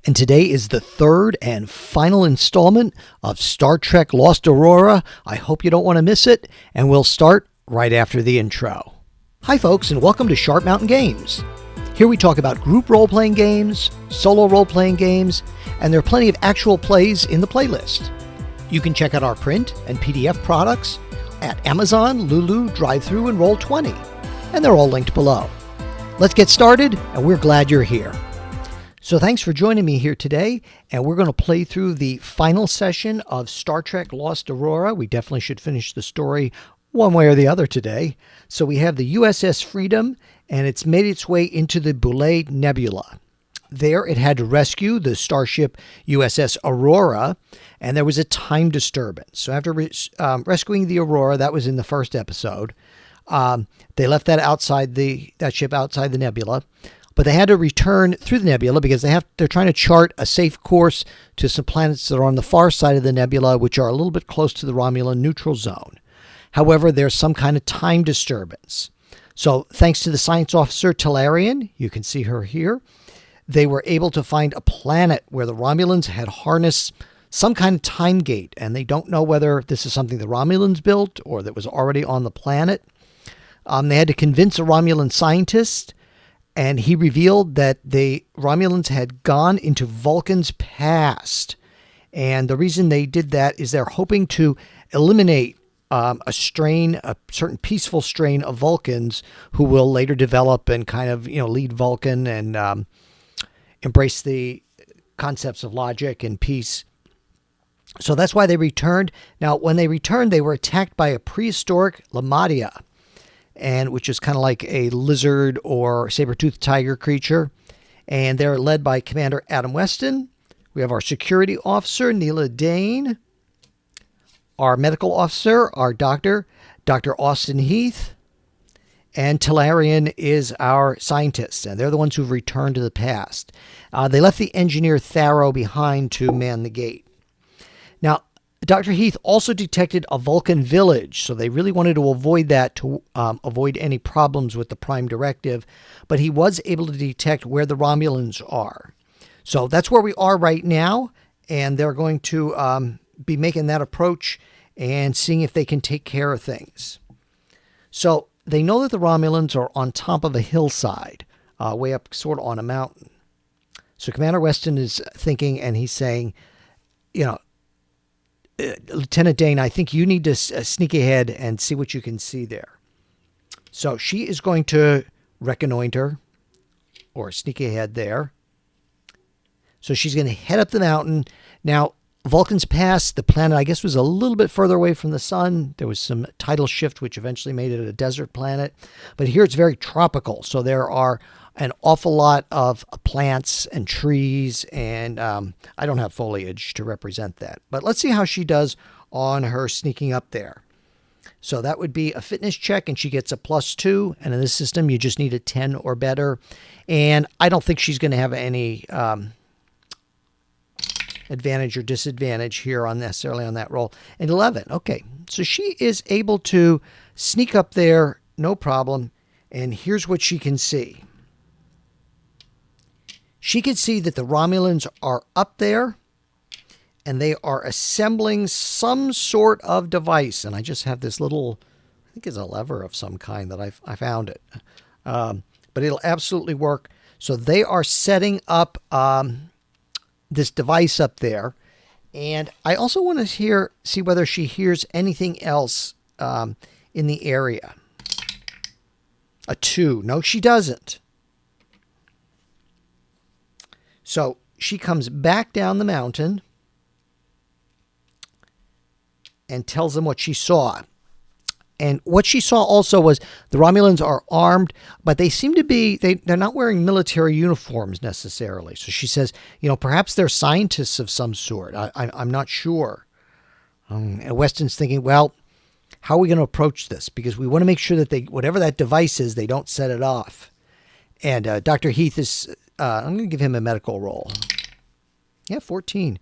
And today is the third and final installment of Star Trek Lost Aurora. I hope you don't want to miss it, and we'll start right after the intro. Hi folks, and welcome to Sharp Mountain Games. Here we talk about group role-playing games, solo role-playing games, and there are plenty of actual plays in the playlist. You can check out our print and PDF products at Amazon, Lulu, drivethrur, and Roll20, and they're all linked below. Let's get started, and we're glad you're here. So thanks for joining me here today, and we're going to play through the final session of Star Trek Lost Aurora. We definitely should finish the story one way or the other today. So we have the USS Freedom, and it's made its way into the Boule Nebula. There it had to rescue the starship USS Aurora, and there was a time disturbance. So after rescuing the Aurora, that was in the first episode, they left that ship outside the nebula. But they had to return through the nebula because they're trying to chart a safe course to some planets that are on the far side of the nebula, which are a little bit close to the Romulan neutral zone. However, there's some kind of time disturbance. So thanks to the science officer, Talarian, you can see her here, they were able to find a planet where the Romulans had harnessed some kind of time gate, and they don't know whether this is something the Romulans built or that was already on the planet. They had to convince a Romulan scientist, and he revealed that the Romulans had gone into Vulcan's past. And the reason they did that is they're hoping to eliminate a certain peaceful strain of Vulcans who will later develop and kind of, lead Vulcan and embrace the concepts of logic and peace. So that's why they returned. Now, when they returned, they were attacked by a prehistoric Lamadia, and which is kind of like a lizard or saber-toothed tiger creature. And they're led by Commander Adam Weston. We have our security officer, Neela Dane. Our medical officer, our doctor, Dr. Austin Heath. And Talarian is our scientist, and they're the ones who've returned to the past. They left the engineer Tharo behind to man the gate. Now, Dr. Heath also detected a Vulcan village, so they really wanted to avoid that to avoid any problems with the Prime Directive, but he was able to detect where the Romulans are. So that's where we are right now, and they're going to be making that approach and seeing if they can take care of things. So they know that the Romulans are on top of a hillside, way up sort of on a mountain. So Commander Weston is thinking, and he's saying, Lieutenant Dane, I think you need to sneak ahead and see what you can see there. So she is going to reconnoiter or sneak ahead there. So she's going to head up the mountain. Now, Vulcan's Pass, the planet, I guess, was a little bit further away from the sun. There was some tidal shift, which eventually made it a desert planet. But here it's very tropical. So there are an awful lot of plants and trees, and I don't have foliage to represent that. But let's see how she does on her sneaking up there. So that would be a fitness check, and she gets a +2. And in this system, you just need a 10 or better. And I don't think she's going to have any advantage or disadvantage here necessarily on that roll. And 11. Okay, so she is able to sneak up there, no problem. And here's what she can see. She can see that the Romulans are up there, and they are assembling some sort of device. And I just have this little, I think it's a lever of some kind that I found it. But it'll absolutely work. So they are setting up this device up there. And I also want to see whether she hears anything else in the area. A 2. No, she doesn't. So she comes back down the mountain and tells them what she saw. And what she saw also was the Romulans are armed, but they seem to be, they're not wearing military uniforms necessarily. So she says, perhaps they're scientists of some sort. I'm not sure. And Weston's thinking, well, how are we going to approach this? Because we want to make sure that whatever that device is, they don't set it off. And Dr. Heath is, I'm going to give him a medical roll. Yeah, 14.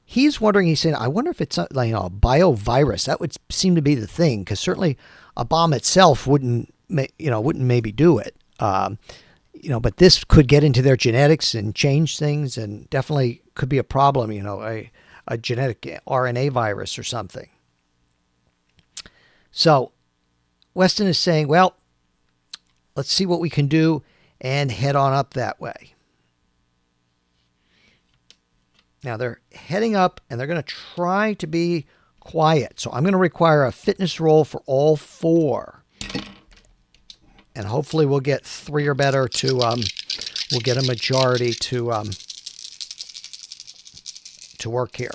He's wondering, he's saying, I wonder if it's like a biovirus. That would seem to be the thing, because certainly a bomb itself wouldn't maybe do it. but this could get into their genetics and change things, and definitely could be a problem, a genetic RNA virus or something. So Weston is saying, well, let's see what we can do and head on up that way. Now they're heading up and they're going to try to be quiet. So I'm going to require a fitness roll for all 4. And hopefully we'll get 3 or better to, we'll get a majority to work here.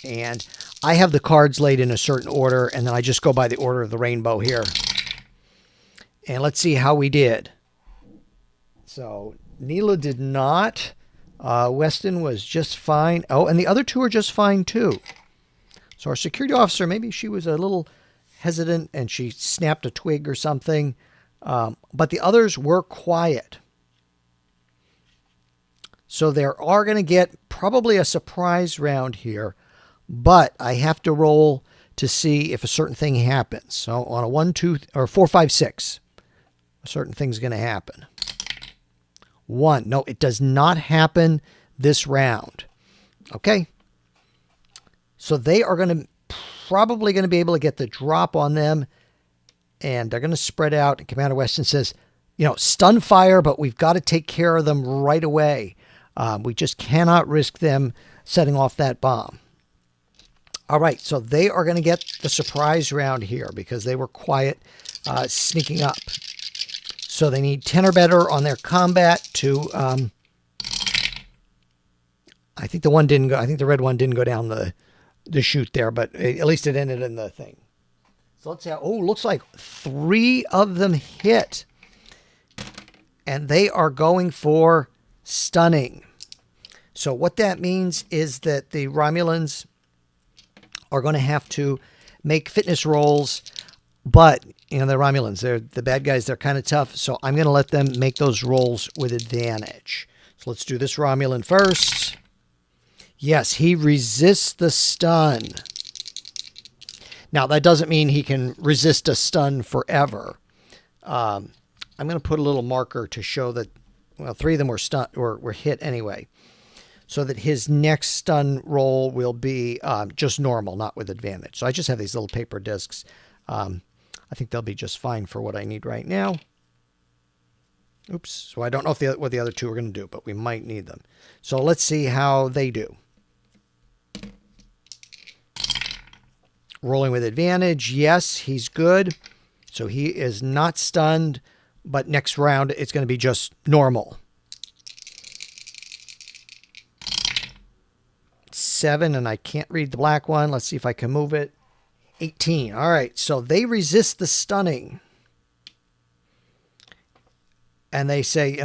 And I have the cards laid in a certain order, and then I just go by the order of the rainbow here. And let's see how we did. So Neela did not. Weston was just fine. Oh, and the other 2 are just fine too. So our security officer, maybe she was a little hesitant and she snapped a twig or something. But the others were quiet. So there are going to get probably a surprise round here. But I have to roll to see if a certain thing happens. So on a 1, 2, or 4, 5, 6, a certain thing's going to happen. 1. No, it does not happen this round. Okay. So they are probably going to be able to get the drop on them. And they're going to spread out. And Commander Weston says, stun fire, but we've got to take care of them right away. We just cannot risk them setting off that bomb. All right, so they are going to get the surprise round here because they were quiet, sneaking up. So they need 10 or better on their combat to, I think the one didn't go, I think the red one didn't go down the chute there, but at least it ended in the thing. So let's see how, looks like 3 of them hit. And they are going for stunning. So what that means is that the Romulans are going to have to make fitness rolls, but the Romulans, they're the bad guys, they're kind of tough, so I'm going to let them make those rolls with advantage. So let's do this Romulan first. Yes, he resists the stun. Now that doesn't mean he can resist a stun forever. I'm going to put a little marker to show that, well, 3 of them were hit anyway. So that his next stun roll will be just normal, not with advantage. So I just have these little paper discs. I think they'll be just fine for what I need right now. Oops. So I don't know what the other 2 are going to do, but we might need them. So let's see how they do. Rolling with advantage. Yes, he's good. So he is not stunned, but next round it's going to be just normal. 7, and I can't read the black one. Let's see if I can move it. 18. All right, so they resist the stunning. And they say,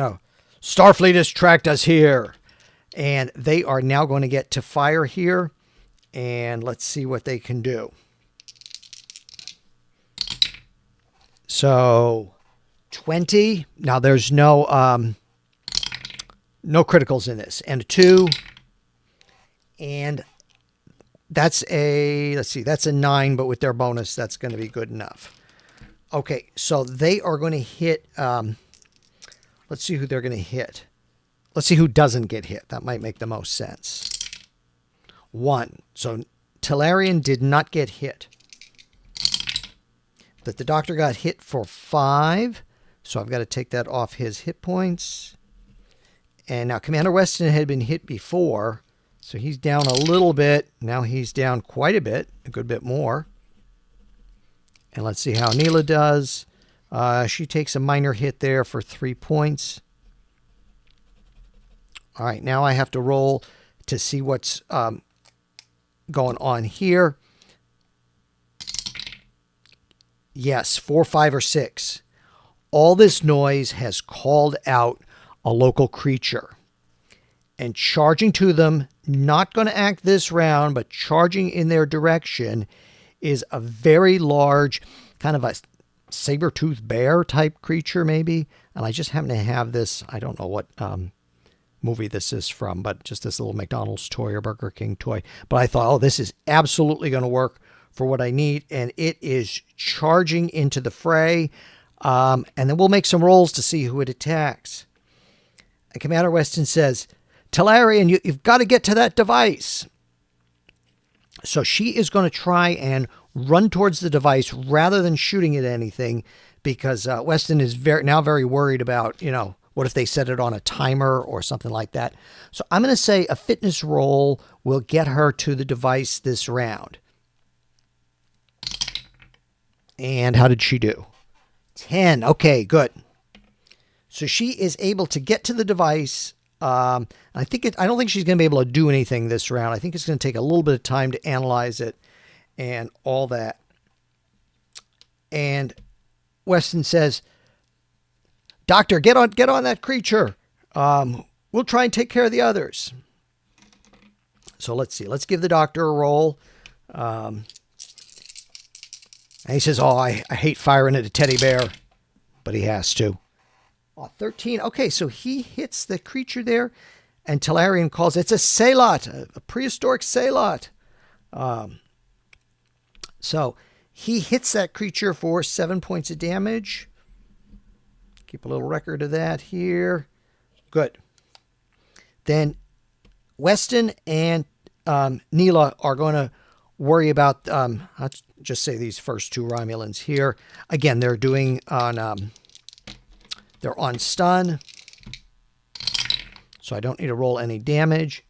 Starfleet has tracked us here. And they are now going to get to fire here. And let's see what they can do. So 20. Now there's no criticals in this. And a 2. And that's that's a 9, but with their bonus, that's going to be good enough. Okay, so they are going to hit, let's see who they're going to hit. Let's see who doesn't get hit. That might make the most sense. 1. So Talarian did not get hit. But the doctor got hit for 5. So I've got to take that off his hit points. And now Commander Weston had been hit before. So he's down a little bit. Now he's down quite a bit, a good bit more. And let's see how Neela does. She takes a minor hit there for 3 points. All right, now I have to roll to see what's going on here. Yes, 4, 5, or 6. All this noise has called out a local creature. And charging to them, not going to act this round, but charging in their direction, is a very large, kind of a saber-toothed bear type creature maybe. And I just happen to have this, I don't know what movie this is from, but just this little McDonald's toy or Burger King toy. But I thought, this is absolutely going to work for what I need. And it is charging into the fray. And then we'll make some rolls to see who it attacks. And Commander Weston says, Talarian, you've got to get to that device. So she is going to try and run towards the device rather than shooting at anything, because Weston is now very worried about, what if they set it on a timer or something like that. So I'm going to say a fitness roll will get her to the device this round. And how did she do? 10. Okay, good. So she is able to get to the device. I don't think she's going to be able to do anything this round. I think it's going to take a little bit of time to analyze it and all that. And Weston says, Doctor, get on that creature. We'll try and take care of the others. So let's see. Let's give the doctor a roll. And he says, I hate firing at a teddy bear, but he has to. 13. Okay, so he hits the creature there, and Talarian calls it's a Salot, a prehistoric Salot. So he hits that creature for 7 points of damage. Keep a little record of that here. Good. Then Weston and Neela are going to worry about, let's just say these first two Romulans here. Again, they're doing on, they're on stun. So I don't need to roll any damage.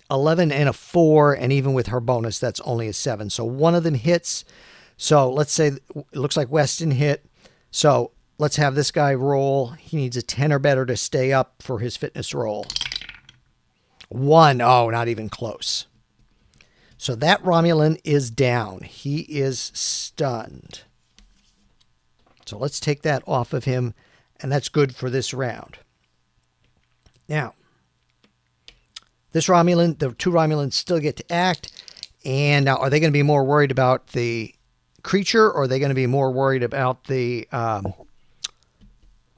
11 and a 4, and even with her bonus, that's only a 7. So one of them hits. So let's say it looks like Weston hit. So let's have this guy roll. He needs a 10 or better to stay up for his fitness roll. 1. Oh, not even close. So that Romulan is down. He is stunned. So let's take that off of him, and that's good for this round. Now, this Romulan, the two Romulans still get to act. And now, are they going to be more worried about the creature, or are they going to be more worried about the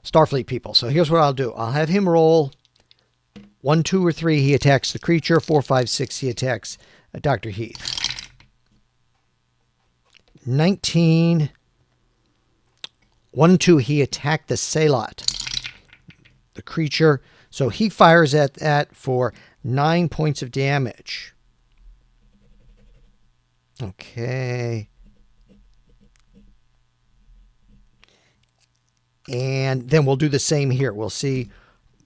Starfleet people? So here's what I'll do. I'll have him roll 1, 2, or 3. He attacks the creature. 4, 5, 6. He attacks Dr. Heath. 19. 1, 2. He attacked the Salot, the creature. So he fires at that for 9 points of damage. Okay. And then we'll do the same here. We'll see,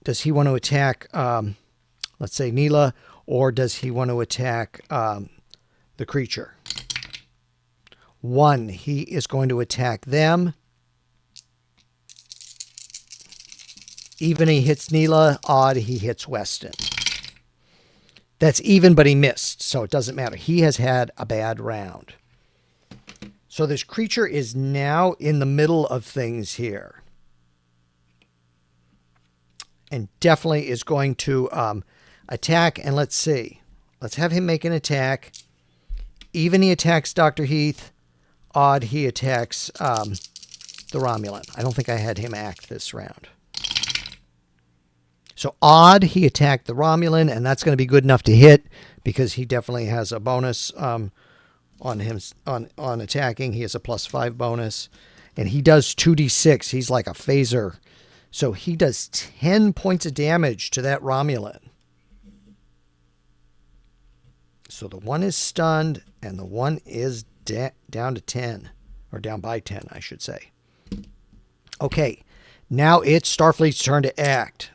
does he want to attack, let's say, Neela, or does he want to attack the creature? 1, he is going to attack them. Even he hits Neela, odd he hits Weston. That's even, but he missed, so it doesn't matter. He has had a bad round. So this creature is now in the middle of things here. And definitely is going to attack. And let's see. Let's have him make an attack. Even he attacks Dr. Heath. Odd he attacks the Romulan. I don't think I had him act this round. So odd, he attacked the Romulan, and that's going to be good enough to hit because he definitely has a bonus on him on attacking. He has a +5 bonus, and he does 2d6. He's like a phaser. So he does 10 points of damage to that Romulan. So the one is stunned, and the one is down to 10, or down by 10, I should say. Okay, now it's Starfleet's turn to act.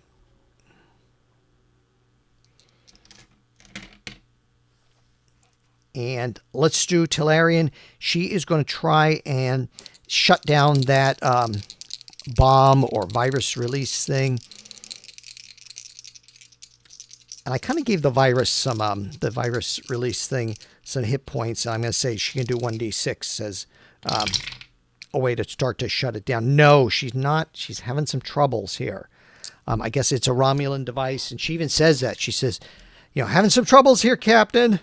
And let's do Talarian. She is going to try and shut down that bomb or virus release thing. And I kind of gave the virus release thing some hit points. I'm going to say she can do 1d6 as a way to start to shut it down. No, she's not. She's having some troubles here. I guess it's a Romulan device. And she even says that. She says, having some troubles here, Captain.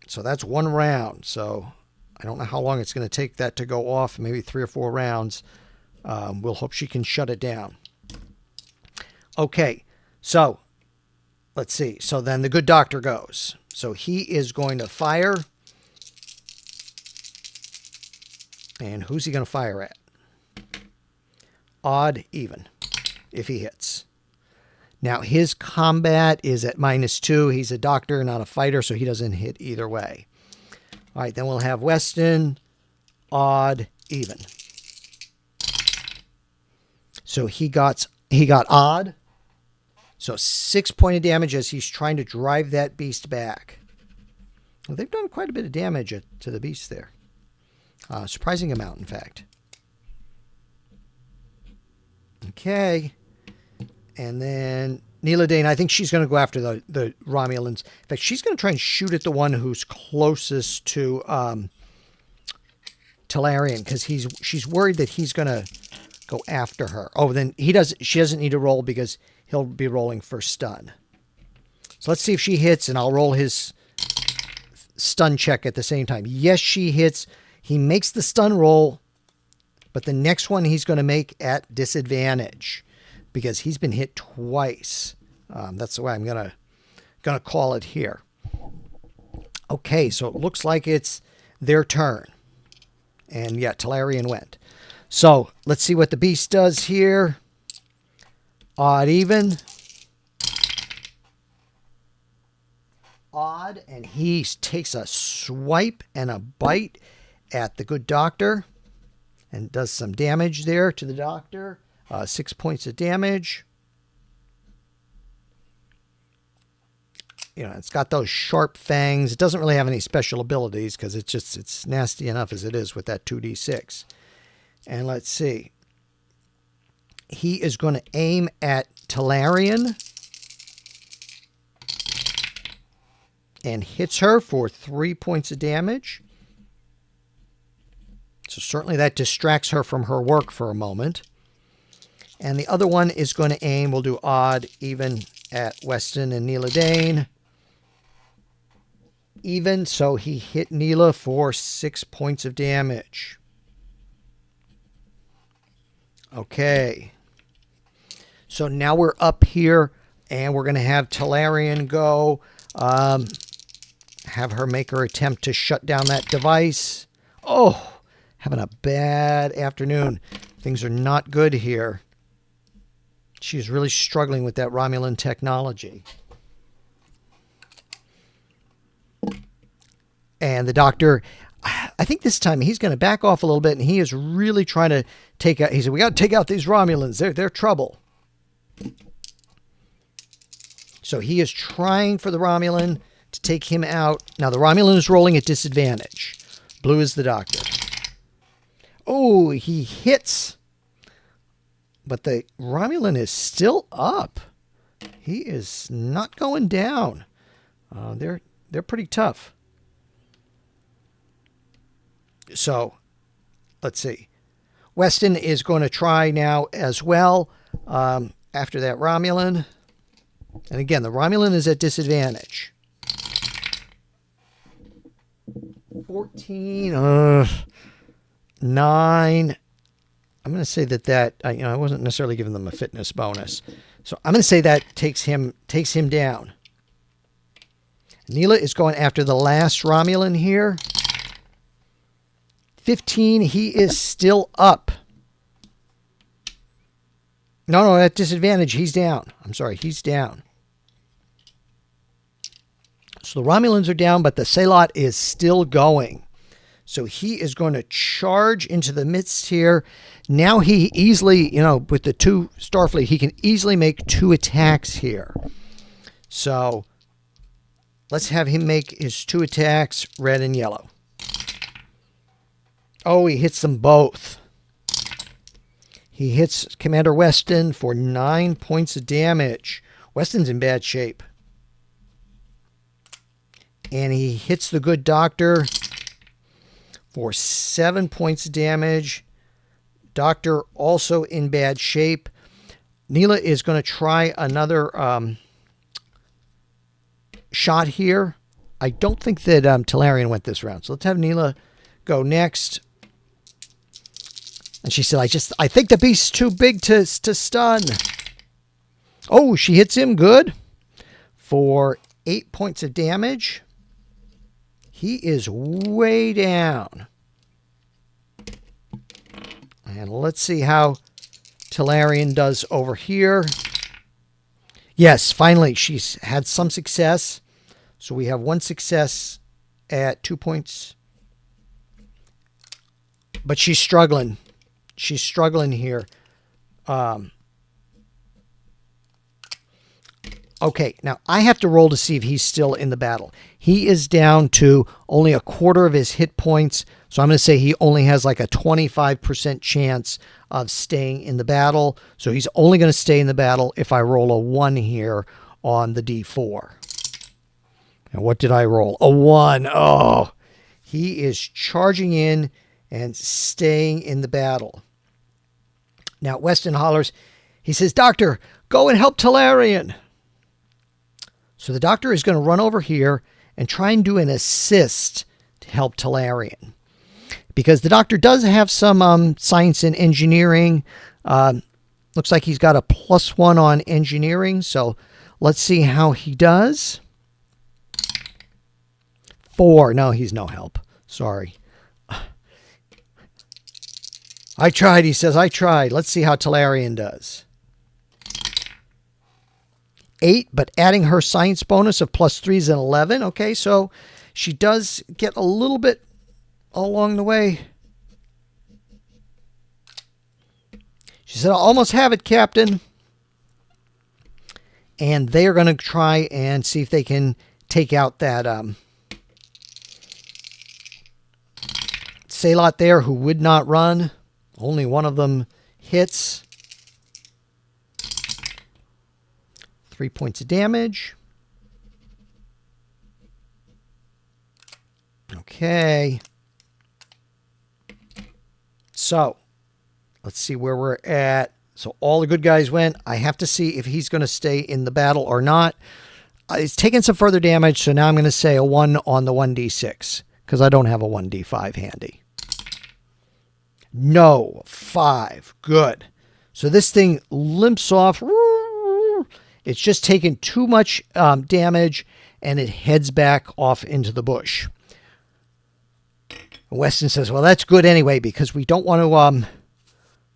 So that's 1 round. So I don't know how long it's going to take that to go off. Maybe 3 or 4 rounds. We'll hope she can shut it down. Okay. So let's see. So then the good doctor goes. So he is going to fire. And who's he going to fire at? Odd, even, if he hits. Now, his combat is at -2. He's a doctor, not a fighter, so he doesn't hit either way. All right, then we'll have Weston, odd, even. So he got odd. So 6 points of damage as he's trying to drive that beast back. Well, they've done quite a bit of damage to the beast there. Surprising amount, in fact. Okay. And then Neela Dane, I think she's going to go after the Romulans. In fact, she's going to try and shoot at the one who's closest to Talarian, because she's worried that he's going to go after her. Oh, then she doesn't need to roll because he'll be rolling for stun. So let's see if she hits, and I'll roll his stun check at the same time. Yes, she hits. He makes the stun roll, but the next one he's going to make at disadvantage because he's been hit twice. That's the way I'm gonna call it here. Okay, so it looks like it's their turn. And yeah, Talarian went. So let's see what the beast does here. Odd, even. Odd, and he takes a swipe and a bite at the good doctor and does some damage there to the doctor. 6 points of damage. You know, it's got those sharp fangs. It doesn't really have any special abilities because it's nasty enough as it is with that 2d6. And let's see. He is going to aim at Talarian and hits her for 3 points of damage. So certainly that distracts her from her work for a moment. And the other one is going to aim, we'll do odd, even at Weston and Neela Dane. Even, so he hit Neela for 6 points of damage. Okay. So now we're up here, and we're going to have Talarian go. Have her make her attempt to shut down that device. Oh, having a bad afternoon. Things are not good here. She's really struggling with that Romulan technology. And the doctor, I think this time he's going to back off a little bit, and he is really trying to take out, he said, we got to take out these Romulans. They're trouble. So he is trying for the Romulan to take him out. Now the Romulan is rolling at disadvantage. Blue is the doctor. Oh, he hits. But the Romulan is still up. He is not going down. They're pretty tough. So, let's see. Weston is going to try now as well after that Romulan. And again, the Romulan is at disadvantage. 14, 9. I'm going to say that I wasn't necessarily giving them a fitness bonus. So I'm going to say that takes him down. Neela is going after the last Romulan here. 15, he is still up. No, at disadvantage, he's down. I'm sorry, he's down. So the Romulans are down, but the Salot is still going. So he is going to charge into the midst here. Now he easily, with the 2 Starfleet, he can easily make 2 attacks here. So let's have him make his 2 attacks, red and yellow. Oh, he hits them both. He hits Commander Weston for 9 points of damage. Weston's in bad shape. And he hits the good doctor for 7 points of damage. Doctor also in bad shape. Neela is going to try another shot here. I don't think that Talarian went this round. So let's have Neela go next. And she said, I think the beast's too big to stun. Oh, she hits him good for 8 points of damage. He is way down. And let's see how Talarian does over here. Yes, finally, she's had some success. So we have one success at 2 points. But she's struggling. She's struggling here. Okay, now I have to roll to see if he's still in the battle. He is down to only a quarter of his hit points. So I'm going to say he only has like a 25% chance of staying in the battle. So he's only going to stay in the battle if I roll a 1 here on the D4. And what did I roll? A 1. Oh, he is charging in and staying in the battle. Now, Weston hollers. He says, Doctor, go and help Talarian. So the doctor is going to run over here and try and do an assist to help Talarian. Because the doctor does have some science and engineering. Looks like he's got a +1 on engineering. So let's see how he does. 4. No, he's no help. Sorry. I tried, he says. I tried. Let's see how Talarian does. 8, but adding her science bonus of +3 is an 11. Okay, so she does get a little bit along the way. She said, I almost have it, Captain. And they are going to try and see if they can take out that Salot there who would not run. Only one of them hits. 3 points of damage. Okay. So, let's see where we're at. So, all the good guys went. I have to see if he's going to stay in the battle or not. It's taken some further damage, so now I'm going to say a 1 on the 1d6 because I don't have a 1d5 handy. No, 5. Good. So, this thing limps off. It's just taken too much damage, and it heads back off into the bush. Weston says, "Well, that's good anyway because we don't want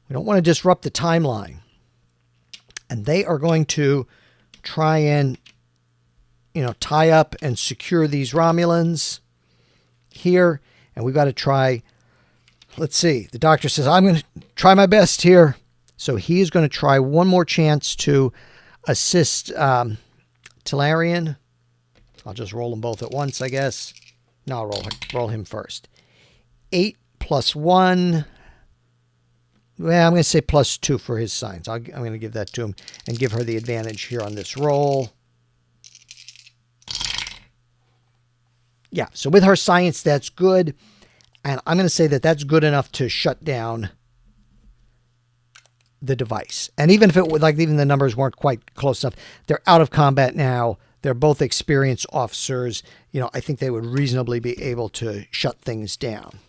to disrupt the timeline." And they are going to try and, tie up and secure these Romulans here, and we've got to try. Let's see. The doctor says, "I'm going to try my best here," so he is going to try one more chance to assist Talarian. I'll just roll them both at once, I guess. No, I'll roll him first. 8 + 1. Well, I'm going to say +2 for his signs. I'm going to give that to him and give her the advantage here on this roll. Yeah, so with her science, that's good. And I'm going to say that that's good enough to shut down the device. And even if it would, even the numbers weren't quite close enough, they're out of combat now. They're both experienced officers. I think they would reasonably be able to shut things down.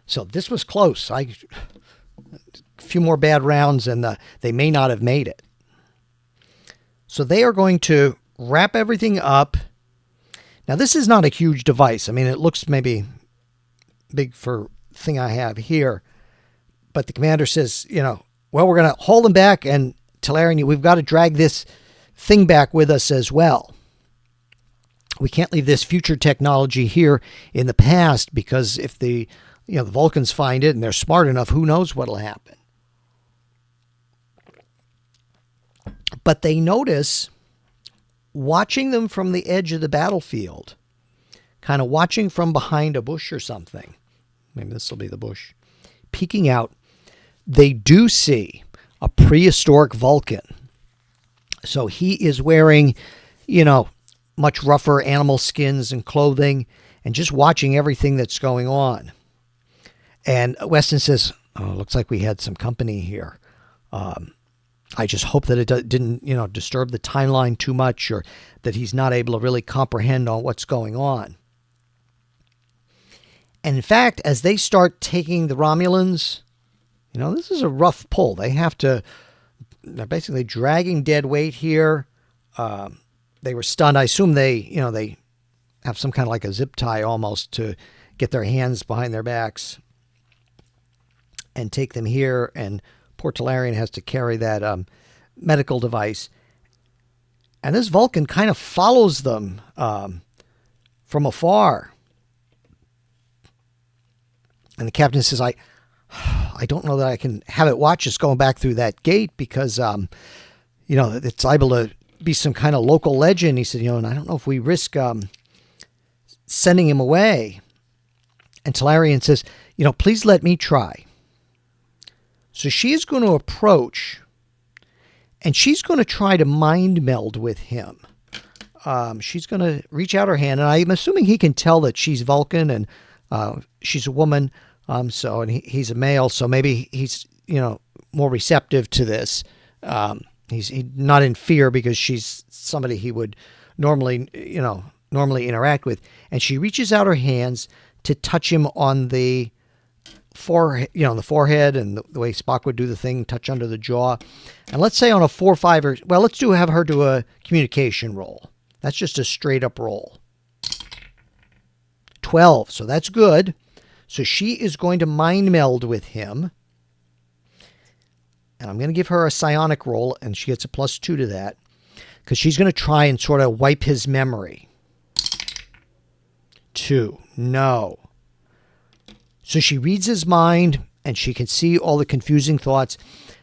So this was close. A few more bad rounds and they may not have made it. So they are going to wrap everything up. Now this is not a huge device. I mean, it looks maybe big for the thing I have here. But the commander says, well, we're going to hold them back, and Talarian, we've got to drag this thing back with us as well. We can't leave this future technology here in the past because if the Vulcans find it and they're smart enough, who knows what'll happen. But they notice, watching them from the edge of the battlefield, kind of watching from behind a bush or something. Maybe this will be the bush. Peeking out, they do see a prehistoric Vulcan. So he is wearing, much rougher animal skins and clothing and just watching everything that's going on. And Weston says, "Oh, looks like we had some company here. I just hope that it didn't, disturb the timeline too much or that he's not able to really comprehend on what's going on." And in fact, as they start taking the Romulans, this is a rough pull. They're basically dragging dead weight here. They were stunned. I assume they have some kind of like a zip tie almost to get their hands behind their backs. and take them here. And poor Talarian has to carry that medical device. And this Vulcan kind of follows them from afar. And the captain says, I don't know that I can have it watch us going back through that gate because, it's liable to be some kind of local legend. He said, and I don't know if we risk sending him away. And Talarian says, please let me try. So she is going to approach, and she's going to try to mind meld with him. She's going to reach out her hand, and I'm assuming he can tell that she's Vulcan and she's a woman. And he's a male, so maybe he's, more receptive to this. He's not in fear because she's somebody he would normally interact with. And she reaches out her hands to touch him on the forehead, the forehead, and the way Spock would do the thing, touch under the jaw. And let's say on a 4 or 5, have her do a communication roll. That's just a straight up roll. 12, so that's good. So she is going to mind meld with him. And I'm going to give her a psionic roll, and she gets a +2 to that, because she's going to try and sort of wipe his memory. 2, no. So she reads his mind, and she can see all the confusing thoughts,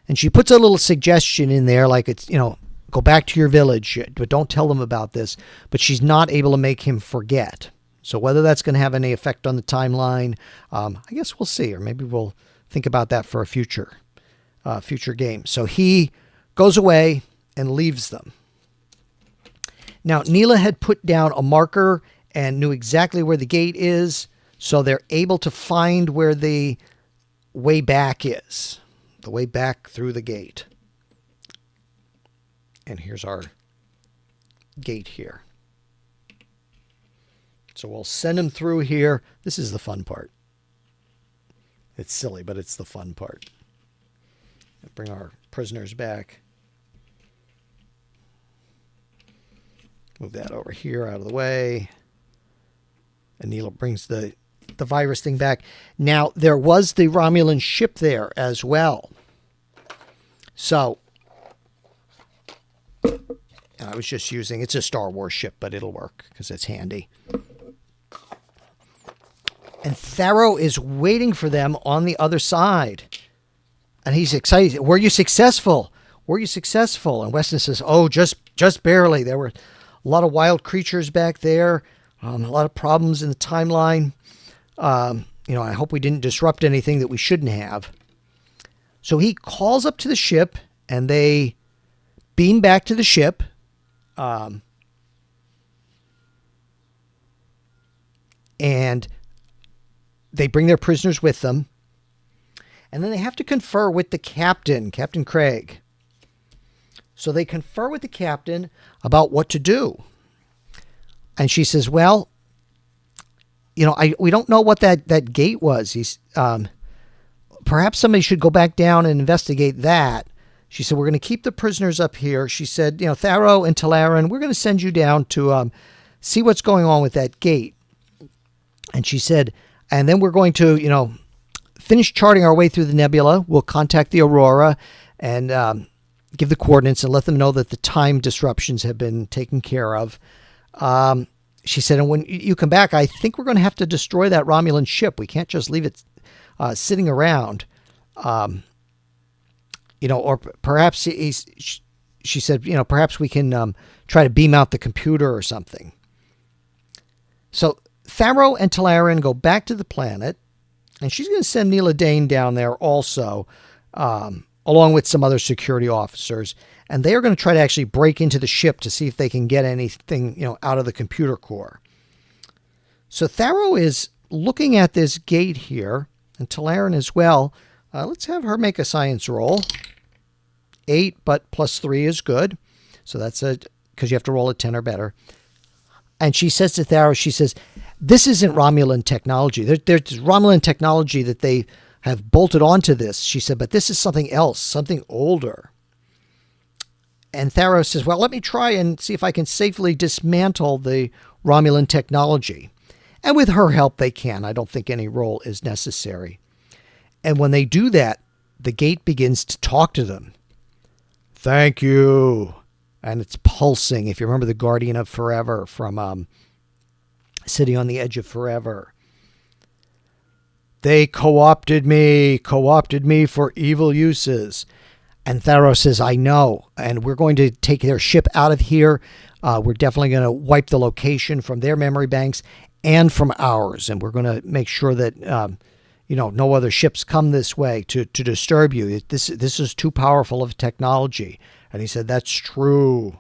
and she puts a little suggestion in there, like it's, go back to your village, but don't tell them about this. But she's not able to make him forget. So whether that's going to have any effect on the timeline, I guess we'll see, or maybe we'll think about that for a future game. So he goes away and leaves them. Now, Neela had put down a marker and knew exactly where the gate is, so they're able to find where the way back is, the way back through the gate. And here's our gate here. So we'll send him through here. This is the fun part. It's silly, but it's the fun part. Bring our prisoners back. Move that over here out of the way. And Neela brings the virus thing back. Now, there was the Romulan ship there as well. So, I was just using, it's a Star Wars ship, but it'll work because it's handy. And Tharo is waiting for them on the other side. And he's excited. Were you successful? Were you successful? And Weston says, oh, just barely. There were a lot of wild creatures back there. A lot of problems in the timeline. I hope we didn't disrupt anything that we shouldn't have. So he calls up to the ship, and they beam back to the ship. And they bring their prisoners with them. And then they have to confer with the captain, Captain Craig. So they confer with the captain about what to do. And she says, well, we don't know what that gate was. Perhaps somebody should go back down and investigate that. She said, we're going to keep the prisoners up here. She said, Tharo and Talaran, we're going to send you down to see what's going on with that gate. And she said, and then we're going to, finish charting our way through the nebula. We'll contact the Aurora and give the coordinates and let them know that the time disruptions have been taken care of. She said, and when you come back, I think we're going to have to destroy that Romulan ship. We can't just leave it sitting around. Or perhaps she said, perhaps we can try to beam out the computer or something. So Tharo and Talaran go back to the planet, and she's going to send Neela Dane down there also, along with some other security officers. And they are going to try to actually break into the ship to see if they can get anything, out of the computer core. So Tharo is looking at this gate here, and Talaran as well. Let's have her make a science roll. 8, but +3 is good. So that's because you have to roll a 10 or better. And she says to Tharo, she says, this isn't Romulan technology. There's Romulan technology that they have bolted onto this. She said, but this is something else, something older. And Tharo says, well, let me try and see if I can safely dismantle the Romulan technology. And with her help, they can. I don't think any roll is necessary. And when they do that, the gate begins to talk to them. Thank you. And it's pulsing. If you remember the Guardian of Forever from City on the Edge of Forever. They co-opted me for evil uses. And Phaeriss says, I know. And we're going to take their ship out of here. We're definitely going to wipe the location from their memory banks and from ours. And we're going to make sure that, no other ships come this way to disturb you. This is too powerful of technology. And he said, that's true.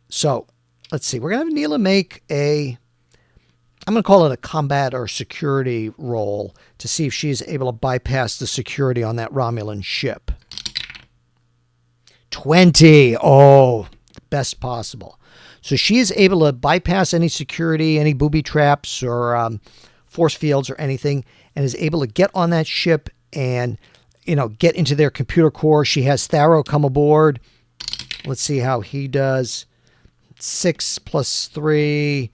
So let's see. We're going to have Neela make I'm going to call it a combat or security roll to see if she's able to bypass the security on that Romulan ship. 20. Oh, best possible. So she is able to bypass any security, any booby traps or force fields or anything, and is able to get on that ship and, get into their computer core. She has Tharo come aboard. Let's see how he does. 6 plus 3.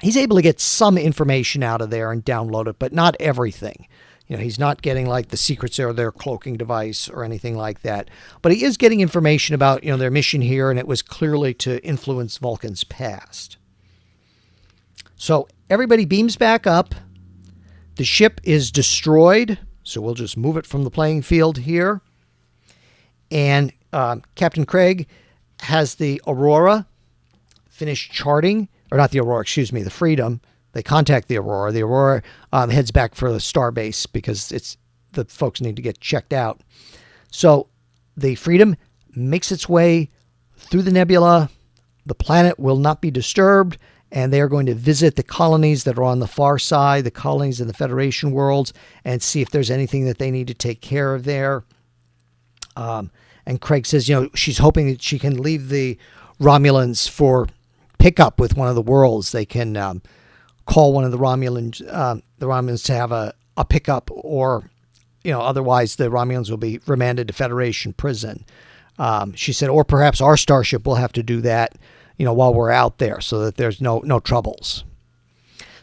He's able to get some information out of there and download it, but not everything. He's not getting like the secrets or their cloaking device or anything like that. But he is getting information about, their mission here, and it was clearly to influence Vulcan's past. So everybody beams back up. The ship is destroyed, so we'll just move it from the playing field here. And Captain Craig has the Aurora finish charting, or not the Aurora, excuse me, the Freedom. They contact the Aurora. The Aurora heads back for the starbase because the folks need to get checked out. So the Freedom makes its way through the nebula. The planet will not be disturbed, and they are going to visit the colonies that are on the far side, the colonies in the Federation worlds, and see if there's anything that they need to take care of there. And Craig says, she's hoping that she can leave the Romulans for pickup with one of the worlds. They can call one of the Romulans to have a pickup, or otherwise the Romulans will be remanded to Federation prison. She said, or perhaps our starship will have to do that, while we're out there, so that there's no troubles.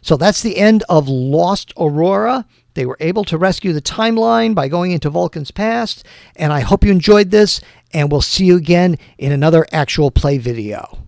So that's the end of Lost Aurora. They were able to rescue the timeline by going into Vulcan's past, and I hope you enjoyed this, and we'll see you again in another actual play video.